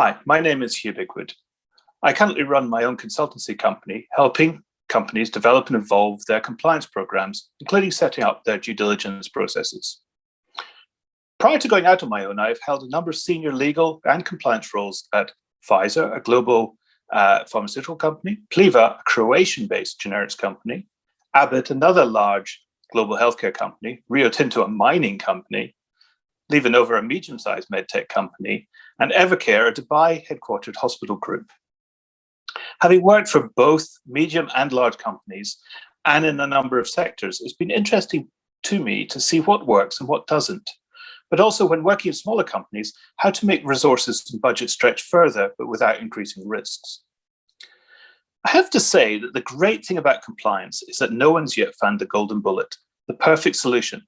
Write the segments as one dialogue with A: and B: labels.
A: Hi, my name is Hugh Bigwood. I currently run my own consultancy company, helping companies develop and evolve their compliance programs, including setting up their due diligence processes. Prior to going out on my own, I've held a number of senior legal and compliance roles at Pfizer, a global pharmaceutical company, Pliva, a Croatian-based generics company, Abbott, another large global healthcare company, Rio Tinto, a mining company, LivaNova, a medium-sized medtech company, and Evercare, a Dubai-headquartered hospital group. Having worked for both medium and large companies and in a number of sectors, it's been interesting to me to see what works and what doesn't, but also when working in smaller companies, how to make resources and budgets stretch further, but without increasing risks. I have to say that the great thing about compliance is that no one's yet found the golden bullet, the perfect solution.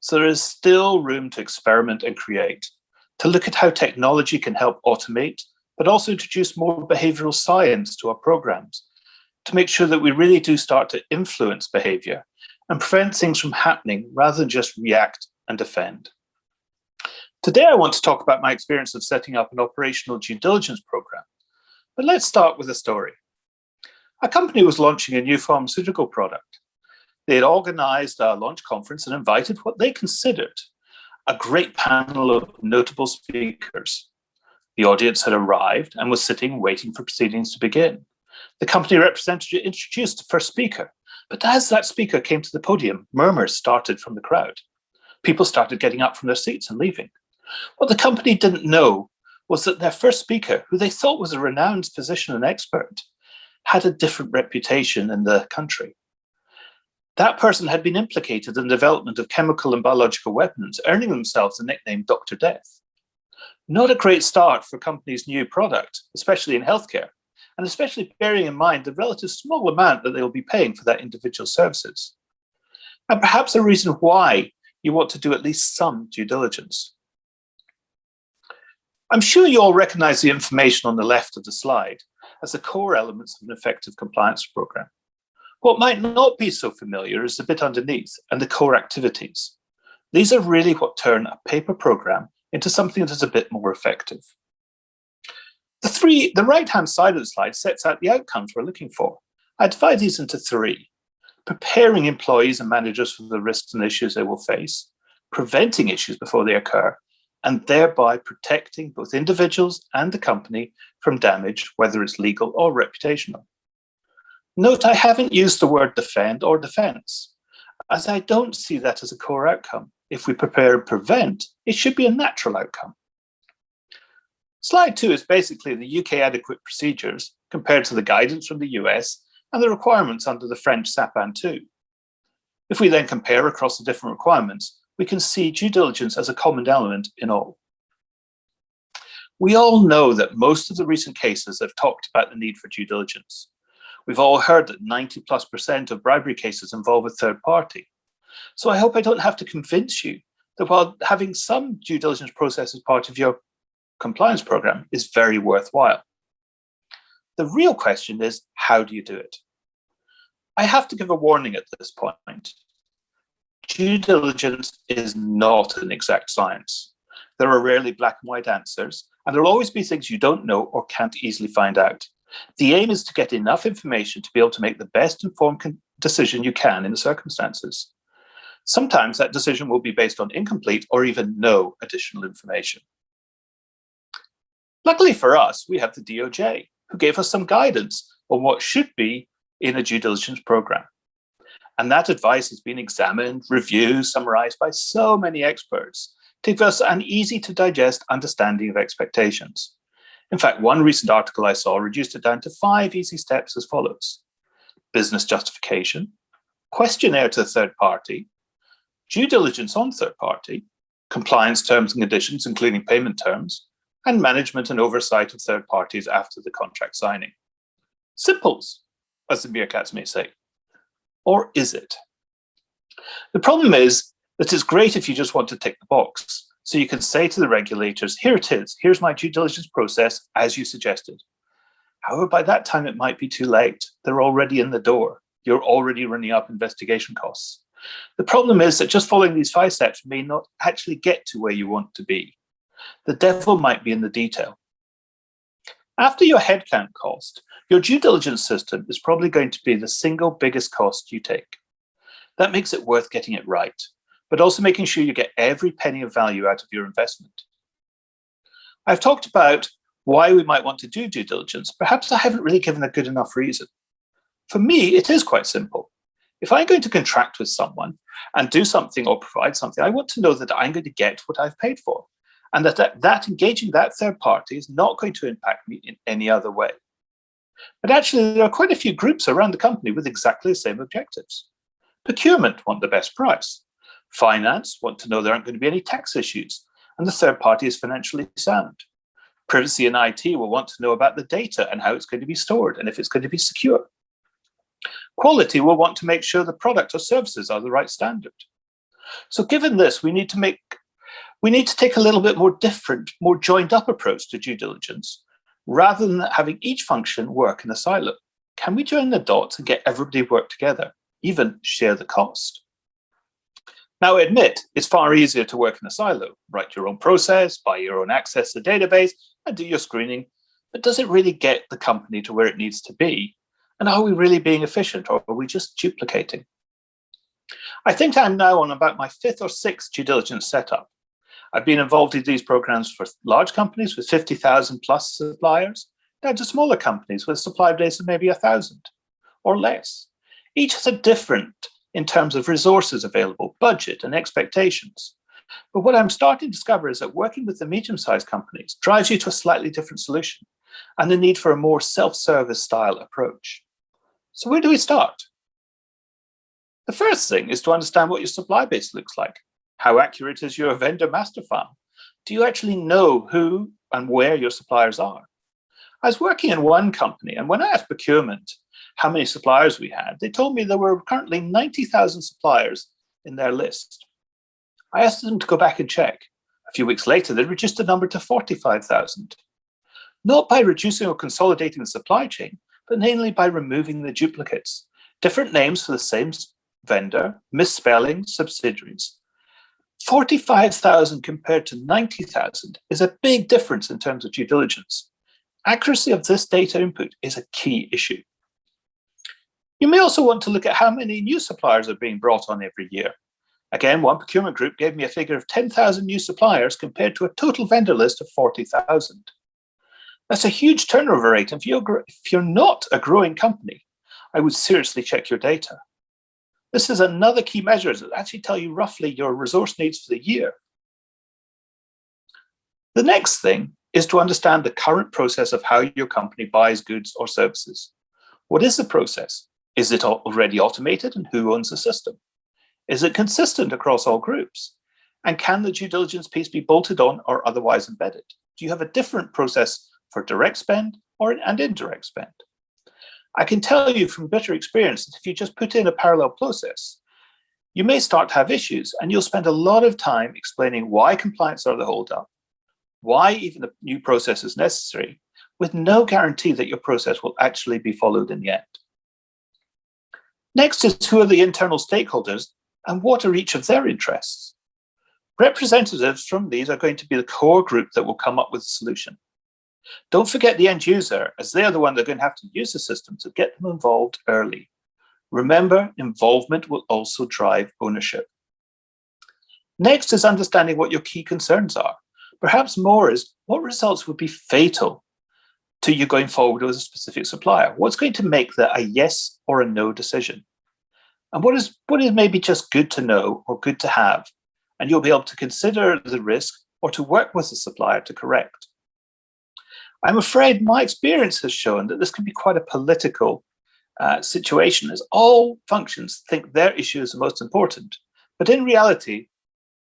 A: So there is still room to experiment and create, to look at how technology can help automate, but also introduce more behavioral science to our programs, to make sure that we really do start to influence behavior and prevent things from happening rather than just react and defend. Today, I want to talk about my experience of setting up an operational due diligence program. But let's start with a story. A company was launching a new pharmaceutical product. They had organized a launch conference and invited what they considered a great panel of notable speakers. The audience had arrived and was sitting waiting for proceedings to begin. The company representative introduced the first speaker, but as that speaker came to the podium, murmurs started from the crowd. People started getting up from their seats and leaving. What the company didn't know was that their first speaker, who they thought was a renowned physician and expert, had a different reputation in the country. That person had been implicated in the development of chemical and biological weapons, earning themselves the nickname Dr. Death. Not a great start for a company's new product, especially in healthcare, and especially bearing in mind the relative small amount that they will be paying for that individual services. And perhaps a reason why you want to do at least some due diligence. I'm sure you all recognize the information on the left of the slide as the core elements of an effective compliance program. What might not be so familiar is the bit underneath and the core activities. These are really what turn a paper program into something that is a bit more effective. The right-hand side of the slide sets out the outcomes we're looking for. I divide these into three: preparing employees and managers for the risks and issues they will face, preventing issues before they occur, and thereby protecting both individuals and the company from damage, whether it's legal or reputational. Note, I haven't used the word defend or defense, as I don't see that as a core outcome. If we prepare and prevent, it should be a natural outcome. Slide 2 is basically the UK adequate procedures compared to the guidance from the US and the requirements under the French SAPAN 2. If we then compare across the different requirements, we can see due diligence as a common element in all. We all know that most of the recent cases have talked about the need for due diligence. We've all heard that 90+% of bribery cases involve a third party. So I hope I don't have to convince you that while having some due diligence process as part of your compliance program is very worthwhile. The real question is, how do you do it? I have to give a warning at this point. Due diligence is not an exact science. There are rarely black and white answers, and there will always be things you don't know or can't easily find out. The aim is to get enough information to be able to make the best informed decision you can in the circumstances. Sometimes that decision will be based on incomplete or even no additional information. Luckily for us, we have the DOJ, who gave us some guidance on what should be in a due diligence program. And that advice has been examined, reviewed, summarized by so many experts to give us an easy to digest understanding of expectations. In fact, one recent article I saw reduced it down to 5 easy steps as follows: business justification, questionnaire to a third party, due diligence on third party, compliance terms and conditions, including payment terms, and management and oversight of third parties after the contract signing. Simples, as the meerkats may say. Or is it? The problem is that it's great if you just want to tick the box. So you can say to the regulators, here it is, here's my due diligence process as you suggested. However, by that time, it might be too late. They're already in the door. You're already running up investigation costs. The problem is that just following these 5 steps may not actually get to where you want to be. The devil might be in the detail. After your headcount cost, your due diligence system is probably going to be the single biggest cost you take. That makes it worth getting it right, but also making sure you get every penny of value out of your investment. I've talked about why we might want to do due diligence. Perhaps I haven't really given a good enough reason. For me, it is quite simple. If I'm going to contract with someone and do something or provide something, I want to know that I'm going to get what I've paid for, and that engaging that third party is not going to impact me in any other way. But actually, there are quite a few groups around the company with exactly the same objectives. Procurement want the best price. Finance want to know there aren't going to be any tax issues, and the third party is financially sound. Privacy and IT will want to know about the data and how it's going to be stored and if it's going to be secure. Quality will want to make sure the product or services are the right standard. So given this, we need to take a little bit more different, more joined up approach to due diligence, rather than having each function work in a silo. Can we join the dots and get everybody work together, even share the cost? Now, I admit, it's far easier to work in a silo, write your own process, buy your own access to the database, and do your screening. But does it really get the company to where it needs to be? And are we really being efficient, or are we just duplicating? I think I'm now on about my 5th or 6th due diligence setup. I've been involved in these programs for large companies with 50,000 plus suppliers, down to smaller companies with supplier base of maybe 1,000 or less. Each has a different in terms of resources available, budget and expectations. But what I'm starting to discover is that working with the medium-sized companies drives you to a slightly different solution and the need for a more self-service style approach. So where do we start? The first thing is to understand what your supply base looks like. How accurate is your vendor master file? Do you actually know who and where your suppliers are? I was working in one company, and when I asked procurement how many suppliers we had, they told me there were currently 90,000 suppliers in their list. I asked them to go back and check. A few weeks later, they reduced the number to 45,000. Not by reducing or consolidating the supply chain, but mainly by removing the duplicates. Different names for the same vendor, misspelling, subsidiaries. 45,000 compared to 90,000 is a big difference in terms of due diligence. Accuracy of this data input is a key issue. You may also want to look at how many new suppliers are being brought on every year. Again, one procurement group gave me a figure of 10,000 new suppliers compared to a total vendor list of 40,000. That's a huge turnover rate. If you're not a growing company, I would seriously check your data. This is another key measure that actually tell you roughly your resource needs for the year. The next thing is to understand the current process of how your company buys goods or services. What is the process? Is it already automated, and who owns the system? Is it consistent across all groups? And can the due diligence piece be bolted on or otherwise embedded? Do you have a different process for direct spend and indirect spend? I can tell you from bitter experience that if you just put in a parallel process, you may start to have issues, and you'll spend a lot of time explaining why compliance are the holdup, why even a new process is necessary, with no guarantee that your process will actually be followed in the end. Next is, who are the internal stakeholders and what are each of their interests? Representatives from these are going to be the core group that will come up with a solution. Don't forget the end user, as they are the one that are going to have to use the system, to get them involved early. Remember, involvement will also drive ownership. Next is understanding what your key concerns are. Perhaps more is, what results would be fatal to you going forward with a specific supplier? What's going to make that a yes or a no decision? And what is maybe just good to know or good to have? And you'll be able to consider the risk or to work with the supplier to correct. I'm afraid my experience has shown that this can be quite a political situation, as all functions think their issue is the most important. But in reality,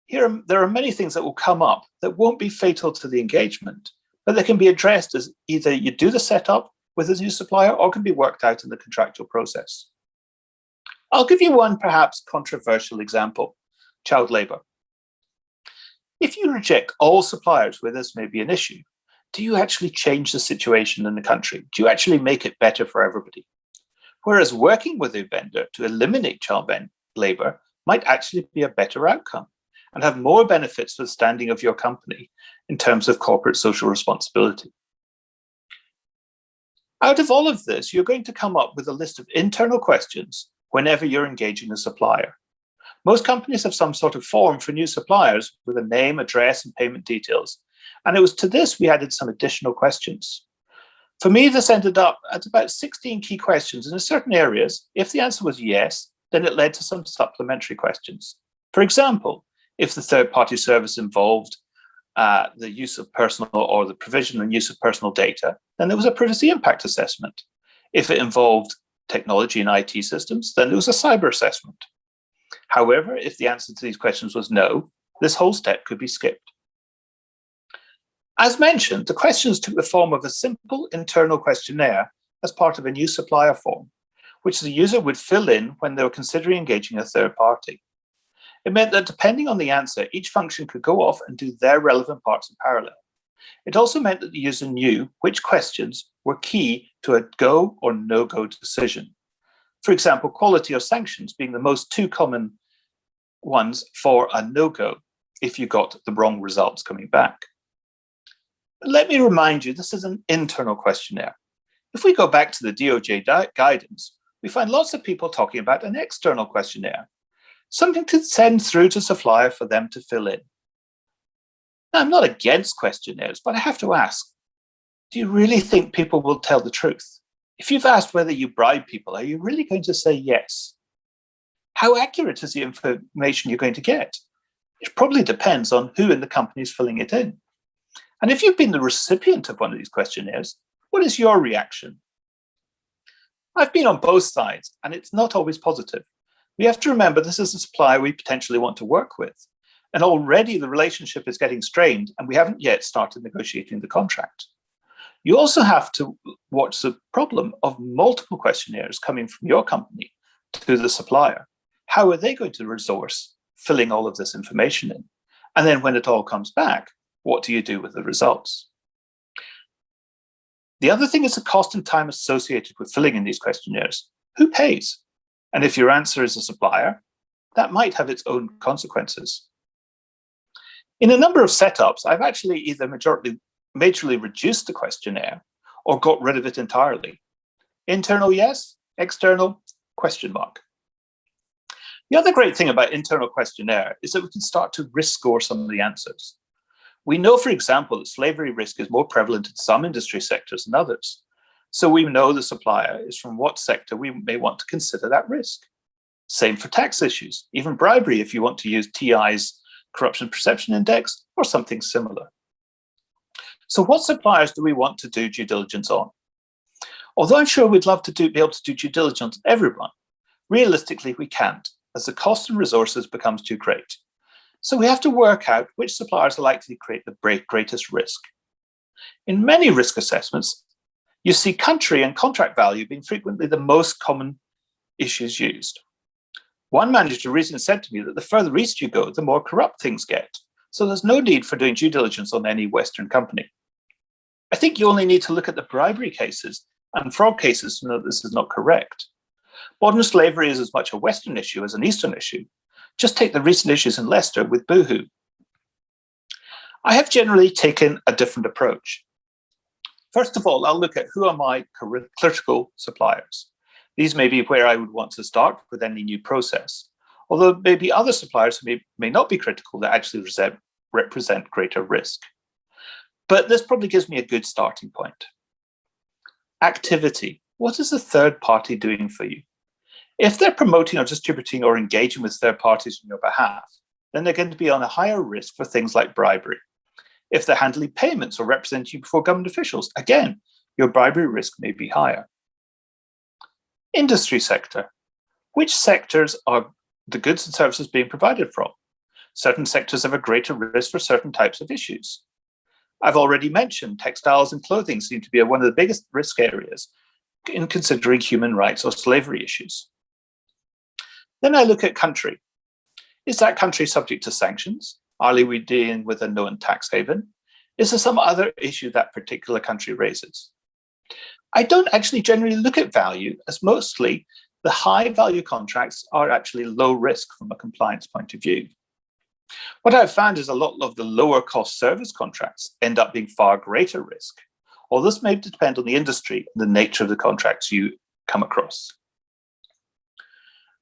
A: there are many things that will come up that won't be fatal to the engagement, but they can be addressed as either you do the setup with a new supplier or can be worked out in the contractual process. I'll give you one perhaps controversial example: child labor. If you reject all suppliers where this may be an issue, do you actually change the situation in the country? Do you actually make it better for everybody? Whereas working with a vendor to eliminate child labor might actually be a better outcome and have more benefits for the standing of your company in terms of corporate social responsibility. Out of all of this, you're going to come up with a list of internal questions whenever you're engaging a supplier. Most companies have some sort of form for new suppliers with a name, address, and payment details. And it was to this we added some additional questions. For me, this ended up at about 16 key questions. And in certain areas, if the answer was yes, then it led to some supplementary questions. For example, if the third-party service involved the use of personal or the provision and use of personal data, then there was a privacy impact assessment. If it involved technology and IT systems, then there was a cyber assessment. However, if the answer to these questions was no, this whole step could be skipped. As mentioned, the questions took the form of a simple internal questionnaire as part of a new supplier form, which the user would fill in when they were considering engaging a third party. It meant that depending on the answer, each function could go off and do their relevant parts in parallel. It also meant that the user knew which questions were key to a go or no-go decision. For example, quality or sanctions being the most two common ones for a no-go if you got the wrong results coming back. But let me remind you, this is an internal questionnaire. If we go back to the DOJ guidance, we find lots of people talking about an external questionnaire, something to send through to supplier for them to fill in. Now, I'm not against questionnaires, but I have to ask, do you really think people will tell the truth? If you've asked whether you bribe people, are you really going to say yes? How accurate is the information you're going to get? It probably depends on who in the company is filling it in. And if you've been the recipient of one of these questionnaires, what is your reaction? I've been on both sides, and it's not always positive. We have to remember this is a supplier we potentially want to work with. And already the relationship is getting strained, and we haven't yet started negotiating the contract. You also have to watch the problem of multiple questionnaires coming from your company to the supplier. How are they going to resource filling all of this information in? And then when it all comes back, what do you do with the results? The other thing is the cost and time associated with filling in these questionnaires. Who pays? And if your answer is a supplier, that might have its own consequences. In a number of setups, I've actually either majorly reduced the questionnaire or got rid of it entirely. Internal, yes. External, question mark. The other great thing about internal questionnaire is that we can start to risk score some of the answers. We know, for example, that slavery risk is more prevalent in some industry sectors than others. So we know the supplier is from what sector we may want to consider that risk. Same for tax issues, even bribery if you want to use TI's Corruption Perception Index or something similar. So what suppliers do we want to do due diligence on? Although I'm sure we'd love to be able to do due diligence on everyone, realistically we can't, as the cost and resources becomes too great. So we have to work out which suppliers are likely to create the greatest risk. In many risk assessments, you see country and contract value being frequently the most common issues used. One manager recently said to me that the further east you go, the more corrupt things get. So there's no need for doing due diligence on any Western company. I think you only need to look at the bribery cases and fraud cases to know that this is not correct. Modern slavery is as much a Western issue as an Eastern issue. Just take the recent issues in Leicester with Boohoo. I have generally taken a different approach. First of all, I'll look at who are my critical suppliers. These may be where I would want to start with any new process, although maybe other suppliers who may not be critical that actually represent greater risk. But this probably gives me a good starting point. Activity. What is the third party doing for you? If they're promoting or distributing or engaging with third parties on your behalf, then they're going to be on a higher risk for things like bribery. If they're handling payments or representing you before government officials, again, your bribery risk may be higher. Industry sector. Which sectors are the goods and services being provided from? Certain sectors have a greater risk for certain types of issues. I've already mentioned textiles and clothing seem to be one of the biggest risk areas in considering human rights or slavery issues. Then I look at country. Is that country subject to sanctions? Are we dealing with a known tax haven? Is there some other issue that particular country raises? I don't actually generally look at value, as mostly the high value contracts are actually low risk from a compliance point of view. What I've found is a lot of the lower cost service contracts end up being far greater risk, All this may depend on the industry and the nature of the contracts you come across.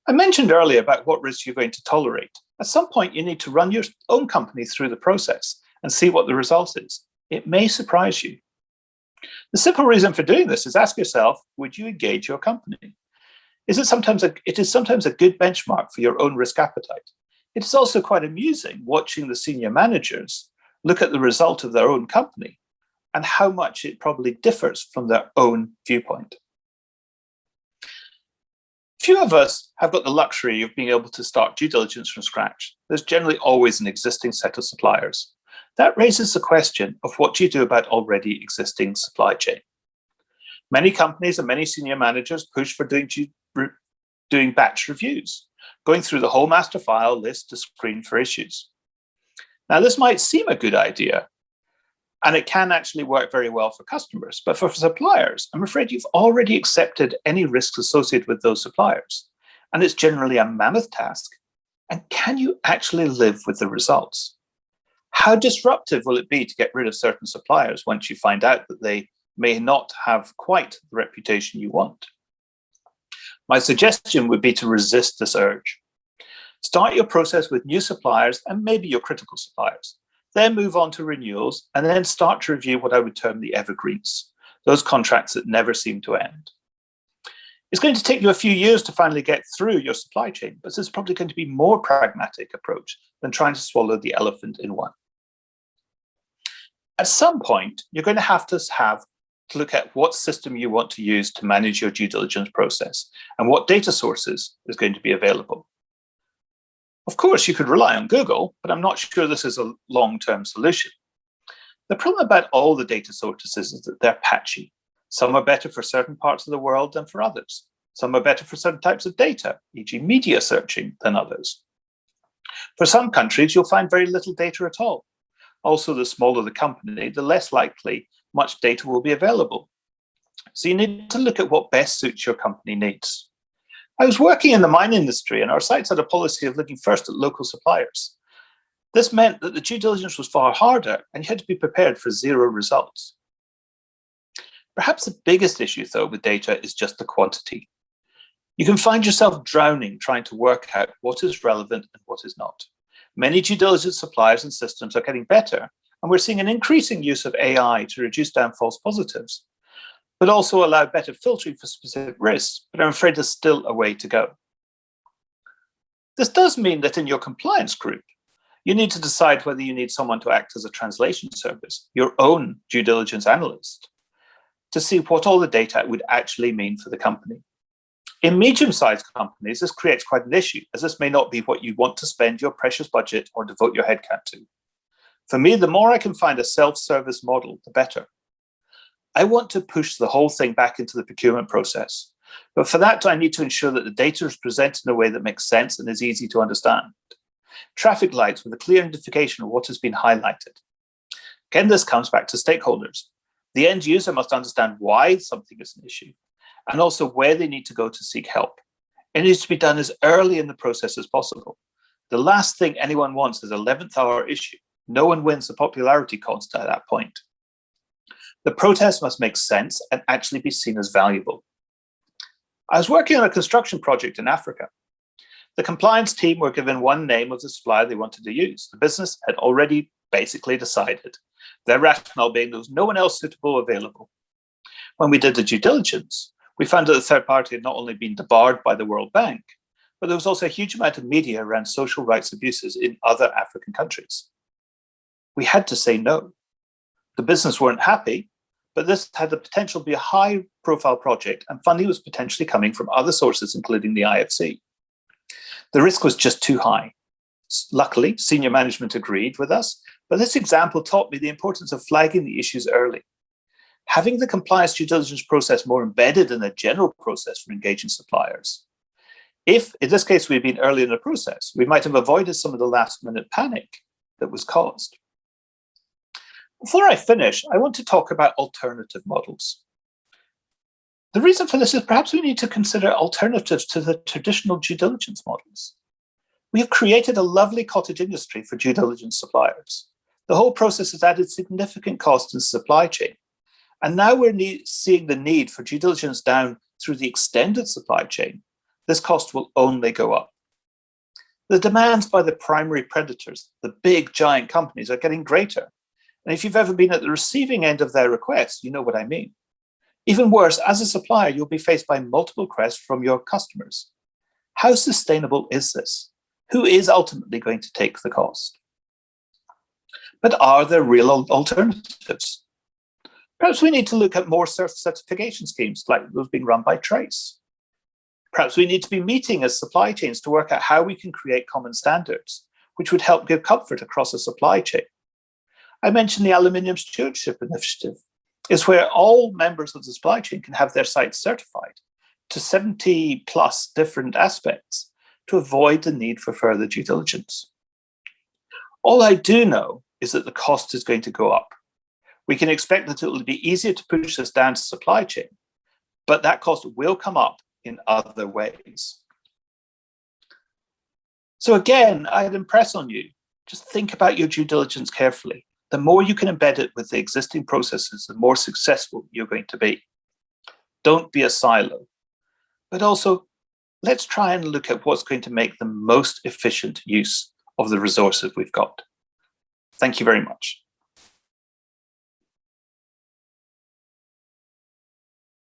A: I mentioned earlier about what risks you're going to tolerate. At some point, you need to run your own company through the process and see what the result is. It may surprise you. The simple reason for doing this is ask yourself, would you engage your company? It is sometimes a good benchmark for your own risk appetite. It is also quite amusing watching the senior managers look at the result of their own company and how much it probably differs from their own viewpoint. Few of us have got the luxury of being able to start due diligence from scratch. There's generally always an existing set of suppliers. That raises the question of what do you do about already existing supply chain? Many companies and many senior managers push for doing batch reviews, going through the whole master file list to screen for issues. Now, this might seem a good idea, and it can actually work very well for customers, but for suppliers, I'm afraid you've already accepted any risks associated with those suppliers, and it's generally a mammoth task. And can you actually live with the results? How disruptive will it be to get rid of certain suppliers once you find out that they may not have quite the reputation you want? My suggestion would be to resist this urge. Start your process with new suppliers and maybe your critical suppliers. Then move on to renewals, and then start to review what I would term the evergreens, those contracts that never seem to end. It's going to take you a few years to finally get through your supply chain, but it's probably going to be a more pragmatic approach than trying to swallow the elephant in one. At some point, you're going to have to look at what system you want to use to manage your due diligence process and what data sources is going to be available. Of course, you could rely on Google, but I'm not sure this is a long-term solution. The problem about all the data sources is that they're patchy. Some are better for certain parts of the world than for others. Some are better for certain types of data, e.g. media searching, than others. For some countries, you'll find very little data at all. Also, the smaller the company, the less likely much data will be available. So you need to look at what best suits your company needs. I was working in the mine industry, and our sites had a policy of looking first at local suppliers. This meant that the due diligence was far harder, and you had to be prepared for zero results. Perhaps the biggest issue, though, with data is just the quantity. You can find yourself drowning trying to work out what is relevant and what is not. Many due diligence suppliers and systems are getting better, and we're seeing an increasing use of AI to reduce down false positives, but also allow better filtering for specific risks, but I'm afraid there's still a way to go. This does mean that in your compliance group, you need to decide whether you need someone to act as a translation service, your own due diligence analyst, to see what all the data would actually mean for the company. In medium-sized companies, this creates quite an issue, as this may not be what you want to spend your precious budget or devote your headcount to. For me, the more I can find a self-service model, the better. I want to push the whole thing back into the procurement process. But for that, I need to ensure that the data is presented in a way that makes sense and is easy to understand. Traffic lights with a clear indication of what has been highlighted. Again, this comes back to stakeholders. The end user must understand why something is an issue and also where they need to go to seek help. It needs to be done as early in the process as possible. The last thing anyone wants is an 11th hour issue. No one wins the popularity contest at that point. The protest must make sense and actually be seen as valuable. I was working on a construction project in Africa. The compliance team were given one name of the supplier they wanted to use. The business had already basically decided. Their rationale being there was no one else suitable available. When we did the due diligence, we found that the third party had not only been debarred by the World Bank, but there was also a huge amount of media around social rights abuses in other African countries. We had to say no. The business weren't happy, but this had the potential to be a high-profile project, and funding was potentially coming from other sources, including the IFC. The risk was just too high. Luckily, senior management agreed with us, but this example taught me the importance of flagging the issues early. Having the compliance due diligence process more embedded in the general process for engaging suppliers. If, in this case, we'd been early in the process, we might have avoided some of the last-minute panic that was caused. Before I finish, I want to talk about alternative models. The reason for this is perhaps we need to consider alternatives to the traditional due diligence models. We have created a lovely cottage industry for due diligence suppliers. The whole process has added significant cost in the supply chain, And now we're seeing the need for due diligence down through the extended supply chain. This cost will only go up. The demands by the primary predators, the big giant companies, are getting greater. And if you've ever been at the receiving end of their requests, you know what I mean. Even worse, as a supplier, you'll be faced by multiple requests from your customers. How sustainable is this? Who is ultimately going to take the cost? But are there real alternatives? Perhaps we need to look at more certification schemes like those being run by Trace. Perhaps we need to be meeting as supply chains to work out how we can create common standards, which would help give comfort across a supply chain. I mentioned the Aluminium Stewardship Initiative. It's where all members of the supply chain can have their sites certified to 70 plus different aspects to avoid the need for further due diligence. All I do know is that the cost is going to go up. We can expect that it will be easier to push this down to supply chain, but that cost will come up in other ways. So again, I'd impress on you, just think about your due diligence carefully. The more you can embed it with the existing processes, the more successful you're going to be. Don't be a silo, but also let's try and look at what's going to make the most efficient use of the resources we've got. Thank you very much.